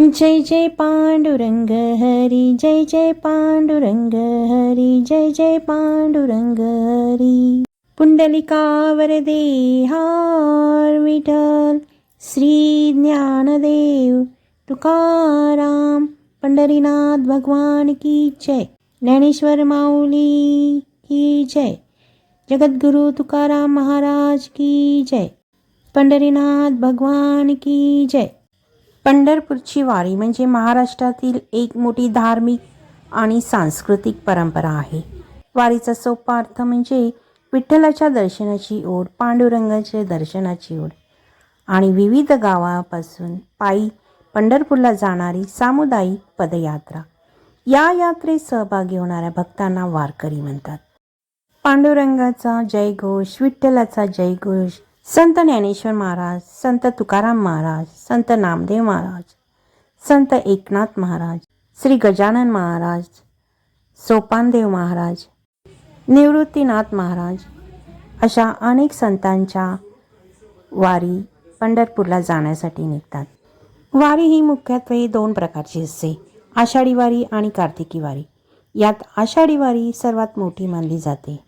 जय जय पांडुरंग हरी, जय जय पांडुरंग हरी, जय जय पांडुरंग हरी. पुंडलिकावरदे हार विठ्ठल, श्री ज्ञानदेव तुकाराम, पंढरीनाथ भगवान की जय. ज्ञानेश्वर माऊली की जय. जगद्गुरु तुकाराम महाराज की जय. पंढरीनाथ भगवान की जय. पंढरपूरची वारी म्हणजे महाराष्ट्रातील एक मोठी धार्मिक आणि सांस्कृतिक परंपरा आहे. वारीचा सोपा अर्थ म्हणजे विठ्ठलाच्या दर्शनाची ओढ, पांडुरंगाच्या दर्शनाची ओढ आणि विविध गावापासून पायी पंढरपूरला जाणारी सामुदायिक पदयात्रा. या यात्रेत सहभागी होणाऱ्या भक्तांना वारकरी म्हणतात. पांडुरंगाचा जयघोष, विठ्ठलाचा जयघोष, संत ज्ञानेश्वर महाराज, संत तुकाराम महाराज, संत नामदेव महाराज, संत एकनाथ महाराज, श्री गजानन महाराज, सोपानदेव महाराज, निवृत्तीनाथ महाराज अशा अनेक संतांच्या वारी पंढरपूरला जाण्यासाठी निघतात. वारी ही मुख्यत्वे 2 प्रकारची असते, आषाढी वारी आणि कार्तिकी वारी. यात आषाढी वारी सर्वात मोठी मानली जाते.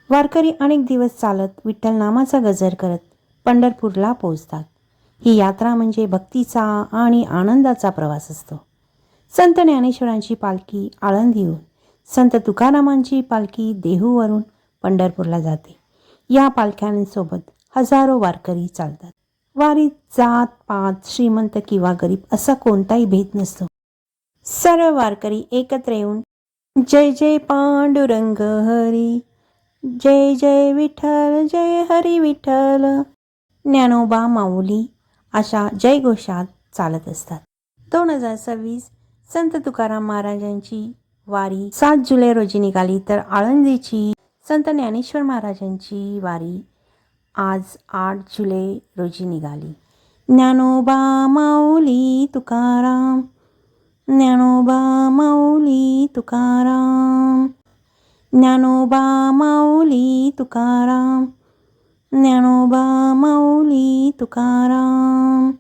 वारकरी अनेक दिवस चालत विठ्ठल नामाचा गजर करत पंढरपूरला पोहोचतात. ही यात्रा म्हणजे भक्तीचा आणि आनंदाचा प्रवास असतो. संत ज्ञानेश्वरांची पालखी आळंदीहून, संत तुकारामांची पालखी देहूवरून पंढरपूरला जाते. या पालख्यांसोबत हजारो वारकरी चालतात. वारीत जात पात, श्रीमंत किंवा गरीब असा कोणताही भेद नसतो. सर्व वारकरी एकत्र येऊन जय जय पांडुरंग हरी, जय जय विठ्ठल, जय हरी विठ्ठल, ज्ञानोबा माऊली अशा जयघोषात चालत असतात. 2026 संत तुकाराम महाराजांची वारी 7 जुलै रोजी निघाली, तर आळंदीची संत ज्ञानेश्वर महाराजांची वारी आज 8 जुलै रोजी निघाली. ज्ञानोबा माऊली तुकाराम, ज्ञानोबा माऊली तुकाराम, ज्ञानोबा माऊली तुकाराम, ज्ञानोबा माऊली तुकाराम.